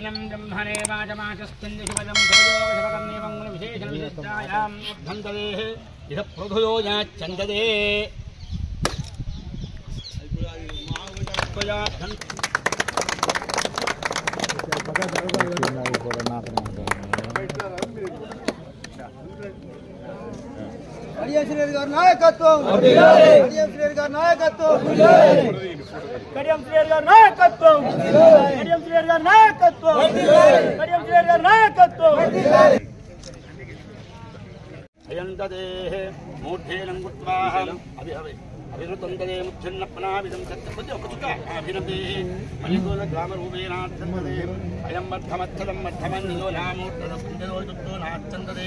ब्रह्मणे ब्रह्मणे वाचमाचस्कन्धशिवदं सयोगशपकर्णे मङ्गलविशेषणविशिष्टायां उद्धन्तदेः इह प्रधुयोजा चन्ददे కడియం శ్రీహరి గారి నాయకత్వం కడియం శ్రీహరి గారి నాయకత్వం కడియం శ్రీహరి గారి నాయకత్వం కడియం శ్రీహరి గారి నాయకత్వం కడియం శ్రీహరి గారి నాయకత్వం అయంతదేః మూఢేనం గుత్వాహం అభిహవే అభిరుతందదే ముచ్ఛన్నపనావిదం సత్యపతి ఒకచుక అభినతే మలిగోల గ్రామరూపేణార్థందదే అయం మధ్యమత్తదం మధ్యమన్నిలో నామూర్తదకుందోజుతో నాచ్చందదే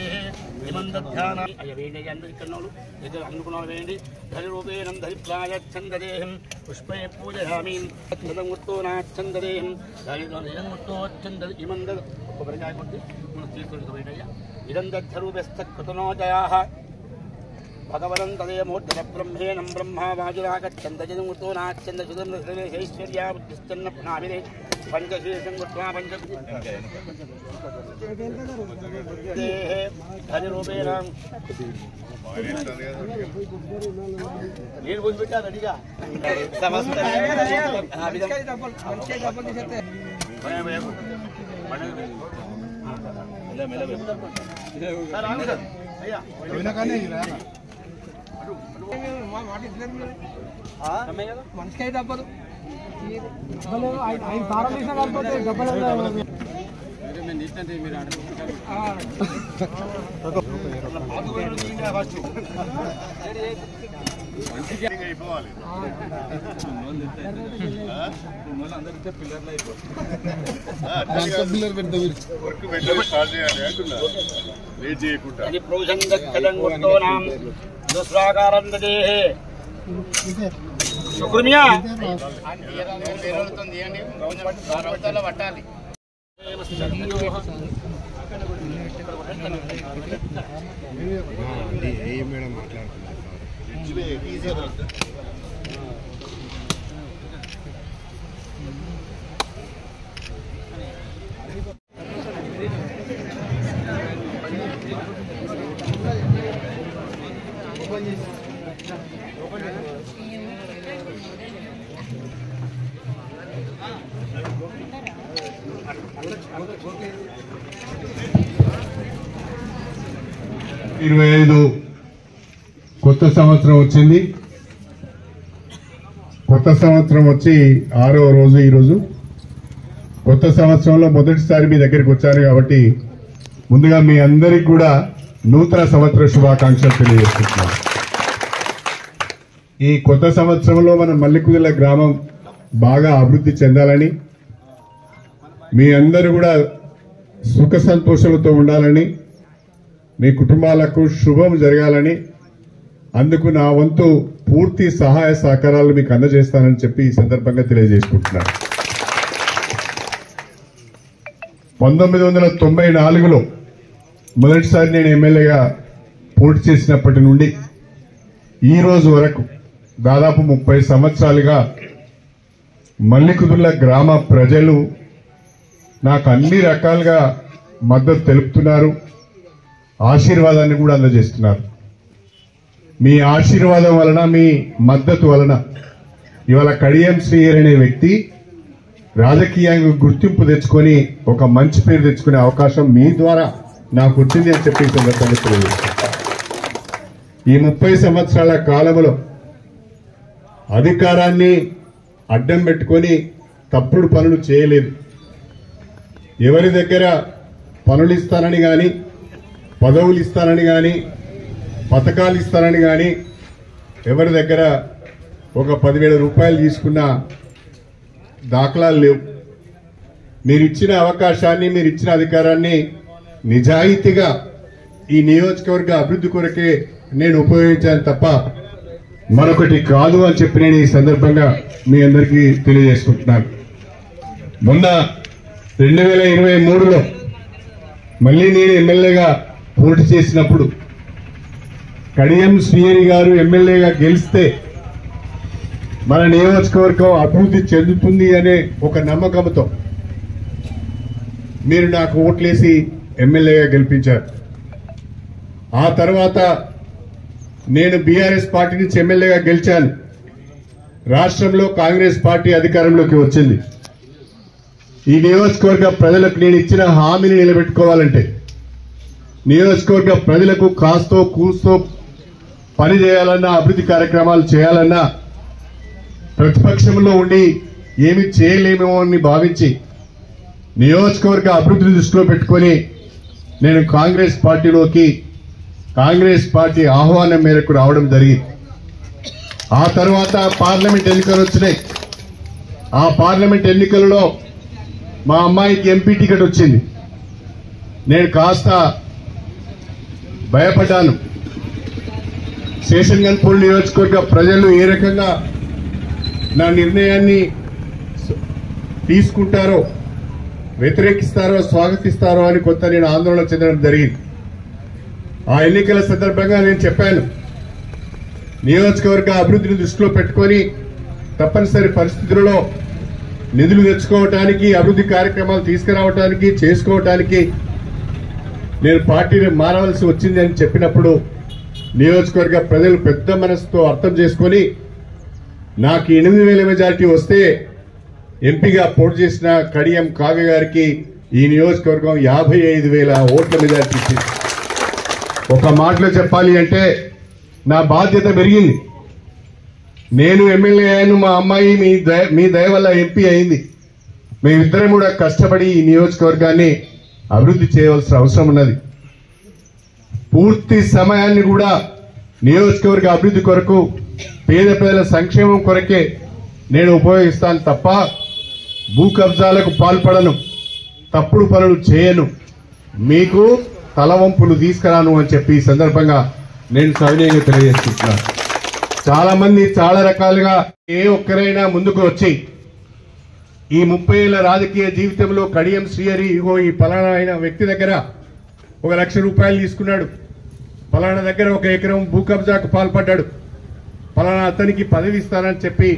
ఇమందధ్యాన అయవేణయందు ఇక్కడనోలు దగ్గర అనుకున్నాను వేయండి ధరిరూపేణం ధరిప్రాయచ్చందదేహం పుష్పే పూజయామి తదం గుర్తో నాచ్చందదేహం ధరియం గుర్తో చ్చందది ఇమంద కొబ్బరికాయ కొట్టి మనం తీసుకొని వేయండి ఇదం దద్ధరూపస్థకృతనోజయాః भगवनं तदेमूर्धन ब्रह्मेणं ब्रह्मा वाजुरागच्छन्दजमुतो नाच्छन्दजुदं सर्वेशैश्वर्या बुद्धिश्चन्न पुनाभिरे पञ्चशीर्षं कृत्वा हरिरूपेण नीर बुझबिट्टा रेडीगा समस्त మనసుకై తప్పదు ఆయన తారం తీసిన కాకపోతే డబ్బులు శుక్రమియా పట్టాలి మేడం మాట్లాడుతున్నారు 25 కొత్త సంవత్సరం వచ్చింది. కొత్త సంవత్సరం వచ్చి 6వ రోజు ఈరోజు. కొత్త సంవత్సరంలో మొదటిసారి మీ దగ్గరికి వచ్చాను కాబట్టి ముందుగా మీ అందరికీ కూడా నూతన సంవత్సర శుభాకాంక్షలు తెలియజేస్తున్నాను. ఈ కొత్త సంవత్సరంలో మన మల్లికుదుల గ్రామం బాగా అభివృద్ధి చెందాలని, మీ అందరూ కూడా సుఖ సంతోషాలతో ఉండాలని, మీ కుటుంబాలకు శుభం జరగాలని, అందుకు నా వంతు పూర్తి సహాయ సహకారాలు మీకు అందజేస్తానని చెప్పి ఈ సందర్భంగా తెలియజేసుకుంటున్నాను. 1994లో మొదటిసారి నేను ఎమ్మెల్యేగా పోటీ చేసినప్పటి నుండి ఈ రోజు వరకు దాదాపు 30 సంవత్సరాలుగా మల్లికుదుల గ్రామ ప్రజలు నాకు అన్ని రకాలుగా మద్దతు తెలుపుతున్నారు, ఆశీర్వాదాన్ని కూడా అందజేస్తున్నారు. మీ ఆశీర్వాదం వలన, మీ మద్దతు వలన ఇవాళ కడియం శ్రీహరి అనే వ్యక్తి రాజకీయంగా గుర్తింపు తెచ్చుకొని ఒక మంచి పేరు తెచ్చుకునే అవకాశం మీ ద్వారా నాకు వచ్చింది అని చెప్పి సందర్భంగా తెలియజేస్తాను. ఈ 30 సంవత్సరాల కాలంలో అధికారాన్ని అడ్డం పెట్టుకొని తప్పుడు పనులు చేయలేదు. ఎవరి దగ్గర పనులు ఇస్తానని కానీ, పదవులు ఇస్తానని కానీ, పథకాలు ఇస్తానని కానీ ఎవరి దగ్గర ఒక 10,000 రూపాయలు తీసుకున్న దాఖలాలు లేవు. మీరిచ్చిన అవకాశాన్ని, మీరిచ్చిన అధికారాన్ని నిజాయితీగా ఈ నియోజకవర్గ అభివృద్ధి కొరకే నేను ఉపయోగించాను తప్ప మరొకటి కాదు అని చెప్పి నేను ఈ సందర్భంగా మీ అందరికీ తెలియజేసుకుంటున్నాను. మొన్న 2023లో మళ్ళీ నేను ఎమ్మెల్యేగా పోటీ చేసినప్పుడు కడియం శ్రీహరి గారు ఎమ్మెల్యేగా గెలిస్తే మన నియోజకవర్గం అభివృద్ధి చెందుతుంది అనే ఒక నమ్మకంతో మీరు నాకు ఓట్లేసి ఎమ్మెల్యేగా గెలిపించారు. ఆ తర్వాత నేను బీఆర్ఎస్ పార్టీ నుంచి ఎమ్మెల్యేగా గెలిచాను. రాష్ట్రంలో కాంగ్రెస్ పార్టీ అధికారంలోకి వచ్చింది. ఈ నియోజకవర్గ ప్రజలకు నేను ఇచ్చిన హామీని నిలబెట్టుకోవాలంటే, నియోజకవర్గ ప్రజలకు కాస్తో కూస్తో పని చేయాలన్నా, అభివృద్ధి కార్యక్రమాలు చేయాలన్నా, ప్రతిపక్షంలో ఉండి ఏమి చేయలేమేమో అని భావించి నియోజకవర్గ అభివృద్ధిని దృష్టిలో పెట్టుకొని నేను కాంగ్రెస్ పార్టీ ఆహ్వానం మేరకు రావడం జరిగింది. ఆ తర్వాత పార్లమెంట్ ఎన్నికలు వచ్చినాయి. ఆ పార్లమెంట్ ఎన్నికలలో మా అమ్మాయికి ఎంపీ టికెట్ వచ్చింది. నేను కాస్త భయపడ్డాను. శేషన్గన్పూర్ నియోజకవర్గ ప్రజలు ఏ రకంగా నా నిర్ణయాన్ని తీసుకుంటారో, వ్యతిరేకిస్తారో, స్వాగతిస్తారో అని కొంత నేను ఆందోళన చెందడం జరిగింది. ఆ ఎన్నికల సందర్భంగా నేను చెప్పాను, నియోజకవర్గ అభివృద్ధిని దృష్టిలో పెట్టుకొని తప్పనిసరి పరిస్థితులలో నిధులు తెచ్చుకోవటానికి, అభివృద్ధి కార్యక్రమాలు తీసుకురావటానికి, చేసుకోవటానికి నేను పార్టీని మారవలసి వచ్చింది అని చెప్పినప్పుడు నియోజకవర్గ ప్రజలు పెద్ద మనసుతో అర్థం చేసుకొని నాకు 8,000 మెజారిటీ వస్తే ఎంపీగా పోటీ చేసిన కడియం కావ్య గారికి ఈ నియోజకవర్గం 55,000 ఓట్ల మెజారిటీ ఇచ్చింది. ఒక మాటలో చెప్పాలి అంటే నా బాధ్యత పెరిగింది. నేను ఎమ్మెల్యే అయ్యాను, మా అమ్మాయి మీ దయ వల్ల ఎంపీ అయింది. మేమిద్దరం కూడా కష్టపడి ఈ నియోజకవర్గాన్ని అభివృద్ధి చేయవలసిన అవసరం ఉన్నది. పూర్తి సమయాన్ని కూడా నియోజకవర్గ అభివృద్ధి కొరకు, పేద ప్రజల సంక్షేమం కొరకే నేను ఉపయోగిస్తాను తప్ప భూ కబ్జాలకు పాల్పడను, తప్పుడు పనులు చేయను, మీకు తలవంపులు తీసుకురాను అని చెప్పి ఈ సందర్భంగా నేను సవినయంగా తెలియజేస్తున్నాను. చాలా మంది చాలా రకాలుగా ఏ ఒక్కరైనా ముందుకు వచ్చి ఈ 30 ఏళ్ల రాజకీయ జీవితంలో కడియం శ్రీహరి ఇగో ఈ పలానా అయిన వ్యక్తి దగ్గర 1,00,000 రూపాయలు తీసుకున్నాడు, పలానా దగ్గర 1 ఎకరం భూ కబ్జాకు పాల్పడ్డాడు, పలానా అతనికి పదవి ఇస్తానని చెప్పి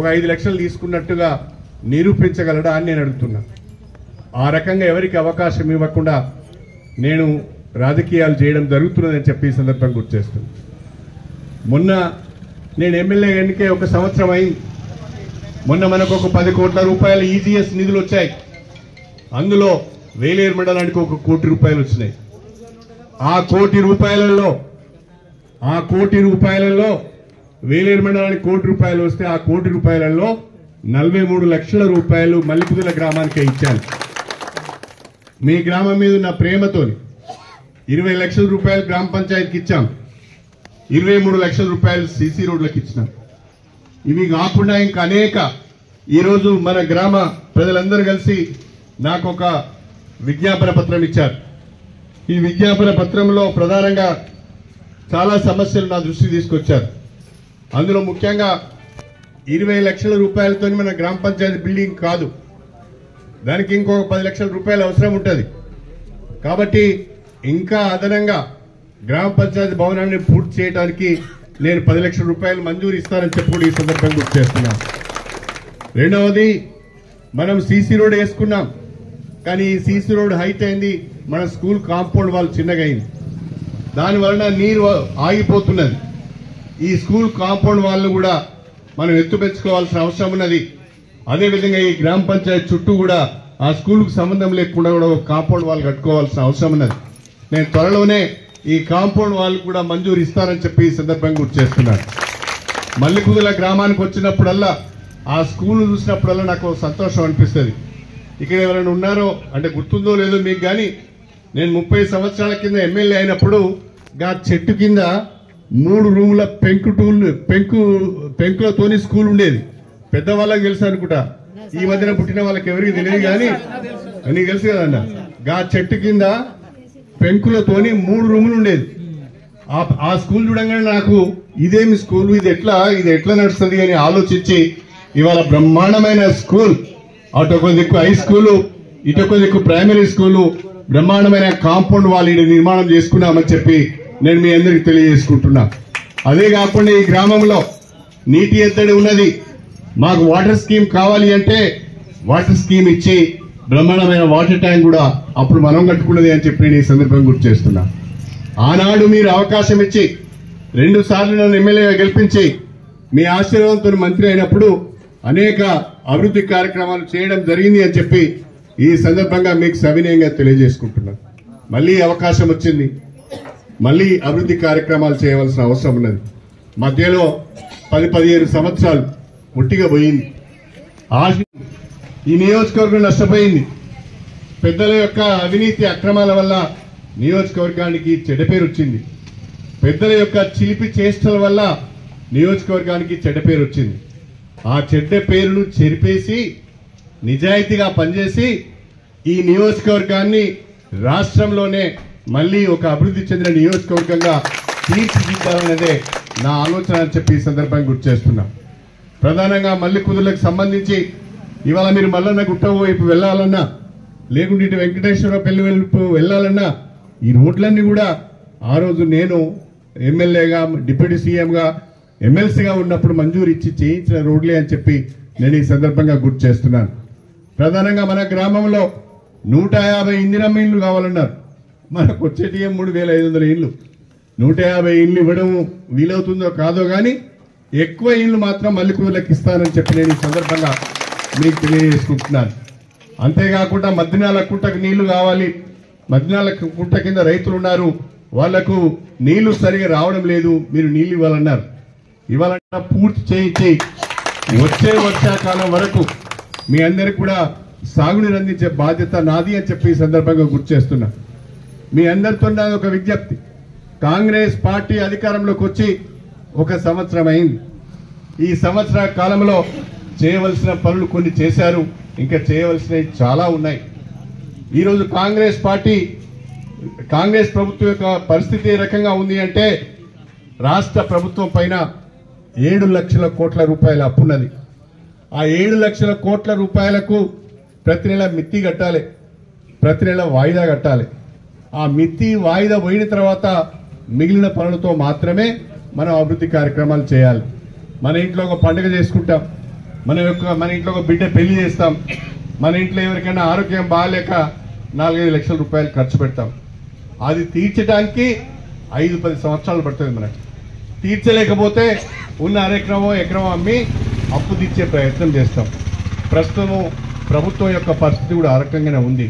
5 లక్షలు తీసుకున్నట్టుగా నిరూపించగలడా అని నేను అడుగుతున్నా. ఆ రకంగా ఎవరికి అవకాశం ఇవ్వకుండా నేను రాజకీయాలు చేయడం జరుగుతున్నదని చెప్పి ఈ సందర్భంగా గుర్తు చేస్తున్నాను. మొన్న నేను ఎమ్మెల్యే ఎన్నికే 1 సంవత్సరం అయింది. మొన్న మనకు 10 కోట్ల రూపాయలు ఈజీఎస్ నిధులు వచ్చాయి. అందులో వేలేరు మండలానికి 1 కోటి రూపాయలు వచ్చినాయి. ఆ కోటి రూపాయలలో వేలేరు మండలానికి 1 కోటి రూపాయలు వస్తే ఆ 1 కోటి రూపాయలలో 43 లక్షల రూపాయలు మల్లిపుదుల గ్రామానికే ఇచ్చాను. మీ గ్రామం మీద ఉన్న ప్రేమతోని 20 లక్షల రూపాయలు గ్రామ పంచాయతీకి ఇచ్చాం, 23 లక్షల రూపాయలు సీసీ రోడ్లకు ఇచ్చినాం. ఇవి కాకుండా ఇంకా అనేక, ఈరోజు మన గ్రామ ప్రజలందరూ కలిసి నాకు ఒక విజ్ఞాపన పత్రం ఇచ్చారు. ఈ విజ్ఞాపన పత్రంలో ప్రధానంగా చాలా సమస్యలు నా దృష్టికి తీసుకొచ్చారు. అందులో ముఖ్యంగా 20 లక్షల రూపాయలతో మన గ్రామ పంచాయతీ బిల్డింగ్ కాదు, దానికి ఇంకొక 10 లక్షల రూపాయలు అవసరం ఉంటుంది. కాబట్టి ఇంకా అదనంగా గ్రామ పంచాయతీ భవనాన్ని పూర్తి చేయడానికి నేను 10 లక్షల రూపాయలు మంజూరు ఇస్తానని చెప్పి ఈ సందర్భంగా గుర్తు చేస్తున్నాను. రెండవది, మనం సీసీ రోడ్ వేసుకున్నాం, కానీ ఈ సీసీ రోడ్ హైట్ అయింది, మన స్కూల్ కాంపౌండ్ వాల్ చిన్నగా అయింది, దానివలన నీరు ఆగిపోతున్నది. ఈ స్కూల్ కాంపౌండ్ వాల్ కూడా మనం ఎత్తు పెంచుకోవాల్సిన అవసరం ఉన్నది. అదేవిధంగా ఈ గ్రామ పంచాయతీ చుట్టూ కూడా ఆ స్కూల్కు సంబంధం లేకుండా కూడా ఒక కాంపౌండ్ వాల్ కట్టుకోవాల్సిన అవసరం ఉన్నది. నేను త్వరలోనే ఈ కాంపౌండ్ వాల్ కూడా మంజూరు ఇస్తానని చెప్పి ఈ సందర్భంగా గుర్తు చేస్తున్నాను. మల్లిపుదుల గ్రామానికి వచ్చినప్పుడల్లా, ఆ స్కూల్ చూసినప్పుడల్లా నాకు సంతోషం అనిపిస్తుంది. ఇక్కడ ఎవరైనా ఉన్నారో అంటే గుర్తుందో లేదో మీకు, కానీ నేను 30 సంవత్సరాల కింద ఎమ్మెల్యే అయినప్పుడు గా చెట్టు కింద 3 రూముల పెంకులతోని స్కూల్ ఉండేది. పెద్దవాళ్ళకి తెలుసు అనుకుంటా, ఈ మధ్యన పుట్టిన వాళ్ళకి ఎవరికి తెలియదు, కానీ నీకు తెలుసు కదన్న, గా చెట్టు కింద పెంకులతోని 3 రూములు ఉండేది. ఆ స్కూల్ చూడంగానే నాకు ఇదేమి స్కూల్, ఇది ఎట్లా నడుస్తుంది అని ఆలోచించి ఇవాళ బ్రహ్మాండమైన స్కూల్, అటొక దిక్కు హై స్కూలు, ఇటొక దిక్కు ప్రైమరీ స్కూలు, బ్రహ్మాండమైన కాంపౌండ్ వాల్ నిర్మాణం చేసుకున్నామని చెప్పి నేను మీ అందరికి తెలియజేసుకుంటున్నా. అదే కాకుండా ఈ గ్రామంలో నీటి ఎద్దడి ఉన్నది. మాకు వాటర్ స్కీమ్ కావాలి అంటే వాటర్ స్కీమ్ ఇచ్చి బ్రహ్మాండమైన వాటర్ ట్యాంక్ కూడా అప్పుడు మనం కట్టుకున్నది అని చెప్పి నేను ఈ సందర్భంగా గుర్తు చేస్తున్నా. ఆనాడు మీరు అవకాశం ఇచ్చి 2 సార్లు నన్ను ఎమ్మెల్యేగా గెలిపించి మీ ఆశీర్వాదంతో మంత్రి అయినప్పుడు అనేక అభివృద్ధి కార్యక్రమాలు చేయడం జరిగింది అని చెప్పి ఈ సందర్భంగా మీకు సవినయంగా తెలియజేసుకుంటున్నాను. మళ్ళీ అవకాశం వచ్చింది, మళ్ళీ అభివృద్ధి కార్యక్రమాలు చేయవలసిన అవసరం ఉన్నది. మధ్యలో 10-15 సంవత్సరాలు ముట్టిగా పోయింది. ఈ నియోజకవర్గం నష్టపోయింది. పెద్దల యొక్క అవినీతి అక్రమాల వల్ల నియోజకవర్గానికి చెడ్డ పేరు వచ్చింది. పెద్దల యొక్క చిలిపి చేష్టల వల్ల నియోజకవర్గానికి చెడ్డ పేరు వచ్చింది. ఆ చెడ్డ పేరును చెరిపేసి నిజాయితీగా పనిచేసి ఈ నియోజకవర్గాన్ని రాష్ట్రంలోనే మళ్ళీ ఒక అభివృద్ధి చెందిన నియోజకవర్గంగా తీర్చిదిద్దాలనేదే నా ఆలోచన అని చెప్పి ఈ సందర్భంగా గుర్తు చేస్తున్నా. ప్రధానంగా మల్లి కుదుర్లకు సంబంధించి ఇవాళ మీరు మల్లన్న గుట్ట వైపు వెళ్లాలన్నా, లేకుంటే ఇటు వెంకటేశ్వర పెళ్లి వైపు వెళ్లాలన్నా ఈ రోడ్లన్నీ కూడా ఆ రోజు నేను ఎమ్మెల్యేగా, డిప్యూటీ సీఎంగా, ఎమ్మెల్సీగా ఉన్నప్పుడు మంజూరు ఇచ్చి చేయించిన రోడ్లే అని చెప్పి నేను ఈ సందర్భంగా గుర్తు చేస్తున్నాను. ప్రధానంగా మన గ్రామంలో 150 ఇందిరమ్మ ఇళ్లు కావాలన్నారు. మనకు వచ్చేటి 3,500 ఇళ్లు. 150 ఇళ్లు ఇవ్వడం వీలవుతుందో కాదో కానీ ఎక్కువ ఇళ్లు మాత్రం మల్లికూరులకు ఇస్తానని చెప్పి నేను ఈ సందర్భంగా మీకు తెలియజేసుకుంటున్నాను. అంతేకాకుండా మద్దినాల కుంటకు నీళ్లు కావాలి. మద్దినాల కుంట కింద రైతులు ఉన్నారు, వాళ్లకు నీళ్లు సరిగా రావడం లేదు, మీరు నీళ్లు ఇవ్వాలన్నారు. ఇవాళ పూర్తి చేయించి వచ్చే వర్షాకాలం వరకు మీ అందరికి కూడా సాగునీరు అందించే బాధ్యత నాది అని చెప్పి ఈ సందర్భంగా గుర్తు చేస్తున్నా. మీ అందరితో నాది ఒక విజ్ఞప్తి. కాంగ్రెస్ పార్టీ అధికారంలోకి వచ్చి 1 సంవత్సరం అయింది. ఈ సంవత్సర కాలంలో చేయవలసిన పనులు కొన్ని చేశారు, ఇంకా చేయవలసినవి చాలా ఉన్నాయి. ఈరోజు కాంగ్రెస్ ప్రభుత్వం యొక్క పరిస్థితి ఏ రకంగా ఉంది అంటే, రాష్ట్ర ప్రభుత్వం పైన 7 లక్షల కోట్ల రూపాయల అప్పున్నది. ఆ 7 లక్షల కోట్ల రూపాయలకు ప్రతి నెల మిత్తి కట్టాలి, ప్రతి నెల వాయిదా కట్టాలి. ఆ మిత్తి వాయిదా పోయిన తర్వాత మిగిలిన పనులతో మాత్రమే మనం అభివృద్ధి కార్యక్రమాలు చేయాలి. మన ఇంట్లో ఒక పండుగ చేసుకుంటాం, మన ఇంట్లో ఒక బిడ్డ పెళ్లి చేస్తాం, మన ఇంట్లో ఎవరికైనా ఆరోగ్యం బాగాలేక 4-5 లక్షల రూపాయలు ఖర్చు పెడతాం. అది తీర్చడానికి 5-10 సంవత్సరాలు పడుతుంది. మనకి తీర్చలేకపోతే ఉన్న ఎకరమో అమ్మి అప్పు తీర్చే ప్రయత్నం చేస్తాం. ప్రస్తుతము ప్రభుత్వం యొక్క పరిస్థితి కూడా ఆ రకంగానే ఉంది.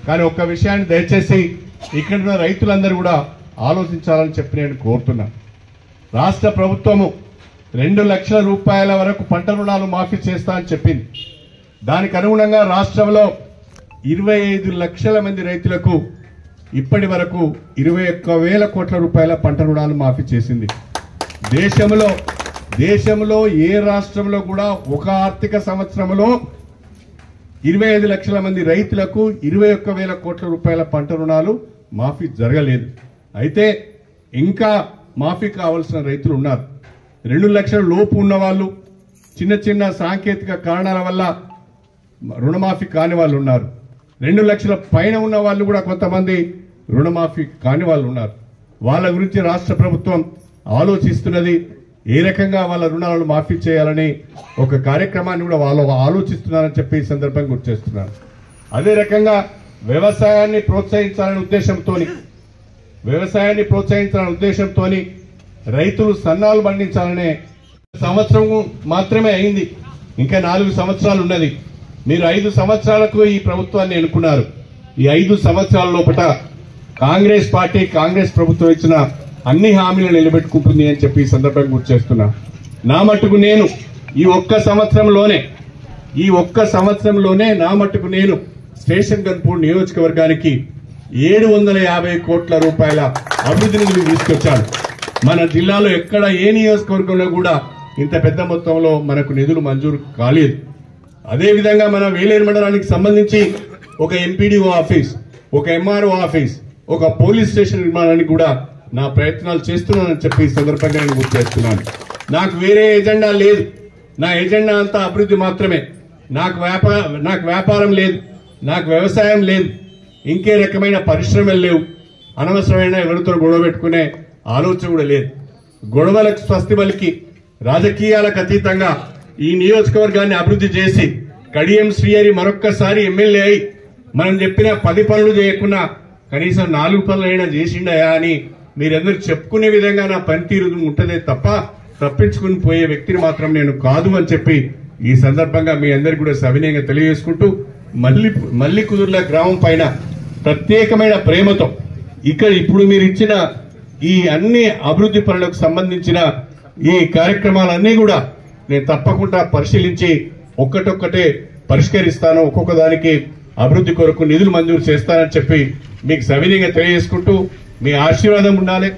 కానీ ఒక్క విషయాన్ని దయచేసి ఇక్కడున్న రైతులందరూ కూడా ఆలోచించాలని చెప్పి నేను కోరుతున్నా. రాష్ట్ర ప్రభుత్వము 2 లక్షల రూపాయల వరకు పంట రుణాలు మాఫీ చేస్తా అని చెప్పింది. దానికి అనుగుణంగా రాష్ట్రంలో 25 లక్షల మంది రైతులకు ఇప్పటి వరకు 21,000 కోట్ల రూపాయల పంట రుణాలు మాఫీ చేసింది. దేశంలో ఏ రాష్ట్రంలో కూడా ఒక ఆర్థిక సంవత్సరంలో 25 లక్షల మంది రైతులకు 21,000 కోట్ల రూపాయల పంట రుణాలు మాఫీ జరగలేదు. అయితే ఇంకా మాఫీ కావాల్సిన రైతులు ఉన్నారు. 2 లక్షల లోపు ఉన్న వాళ్ళు, చిన్న సాంకేతిక కారణాల వల్ల రుణమాఫీ కాని వాళ్ళు ఉన్నారు. 2 లక్షల పైన ఉన్న వాళ్ళు కూడా కొంతమంది రుణమాఫీ కాని వాళ్ళు ఉన్నారు. వాళ్ళ గురించి రాష్ట్ర ప్రభుత్వం ఆలోచిస్తున్నది. ఏ రకంగా వాళ్ళ రుణాలను మాఫీ చేయాలని ఒక కార్యక్రమాన్ని కూడా వాళ్ళు ఆలోచిస్తున్నారని చెప్పి ఈ సందర్భంగా గుర్తు చేస్తున్నాను. అదే రకంగా వ్యవసాయాన్ని ప్రోత్సహించాలనే ఉద్దేశంతో రైతులు సన్నాలు పండించాలనే సంవత్సరం మాత్రమే అయింది. ఇంకా 4 సంవత్సరాలు ఉన్నది. మీరు 5 సంవత్సరాలకు ఈ ప్రభుత్వాన్ని ఎన్నుకున్నారు. ఈ 5 సంవత్సరాల లోపల కాంగ్రెస్ ప్రభుత్వం ఇచ్చిన అన్ని హామీలను నిలబెట్టుకుంటుంది అని చెప్పి ఈ సందర్భంగా గుర్తు చేస్తున్నా. నా మట్టుకు నేను ఈ ఒక్క సంవత్సరంలోనే నా మట్టుకు నేను స్టేషన్ గన్పూర్ నియోజకవర్గానికి 750 కోట్ల రూపాయల అభివృద్ధి నిధులు తీసుకొచ్చాను. మన జిల్లాలో ఎక్కడ ఏ నియోజకవర్గంలో కూడా ఇంత పెద్ద మొత్తంలో మనకు నిధులు మంజూరు కాలేదు. అదేవిధంగా మన వేలేరు మండలానికి సంబంధించి ఒక ఎంపీడీఓ ఆఫీస్, ఒక ఎంఆర్ఓ ఆఫీస్, ఒక పోలీస్ స్టేషన్ నిర్మాణానికి కూడా నా ప్రయత్నాలు చేస్తున్నానని చెప్పి ఈ సందర్భంగా నేను గుర్తు చేస్తున్నాను. నాకు వేరే ఎజెండా లేదు. నా ఎజెండా అంతా అభివృద్ధి మాత్రమే. నాకు వ్యాపారం లేదు, నాకు వ్యవసాయం లేదు, ఇంకే రకమైన పరిశ్రమలు లేవు, అనవసరమైన ఎవరితో గొడవ పెట్టుకునే ఆలోచన కూడా లేదు. గొడవలకు స్వస్తి పలికి రాజకీయాలకు అతీతంగా ఈ నియోజకవర్గాన్ని అభివృద్ధి చేసి కడియం శ్రీహరి మరొక్కసారి ఎమ్మెల్యే అయి మనం చెప్పిన 10 పనులు చేయకున్నా కనీసం 4 పనులు అయినా చేసిండయా అని మీరందరూ చెప్పుకునే విధంగా నా పనితీరు ఉంటదే తప్ప తప్పించుకుని పోయే వ్యక్తిని మాత్రం నేను కాదు అని చెప్పి ఈ సందర్భంగా మీ అందరికీ కూడా సవినయంగా తెలియజేసుకుంటూ మల్లి కుదుర్ల గ్రామం పైన ప్రత్యేకమైన ప్రేమతో ఇక్కడ ఇప్పుడు మీరు ఇచ్చిన ఈ అన్ని అభివృద్ధి పనులకు సంబంధించిన ఈ కార్యక్రమాలన్నీ కూడా నేను తప్పకుండా పరిశీలించి ఒక్కటొక్కటే పరిష్కరిస్తాను, ఒక్కొక్క దానికి అభివృద్ధి కొరకు నిధులు మంజూరు చేస్తానని చెప్పి మీకు సవినయంగా తెలియజేసుకుంటూ మీ ఆశీర్వాదం ఉండాలి.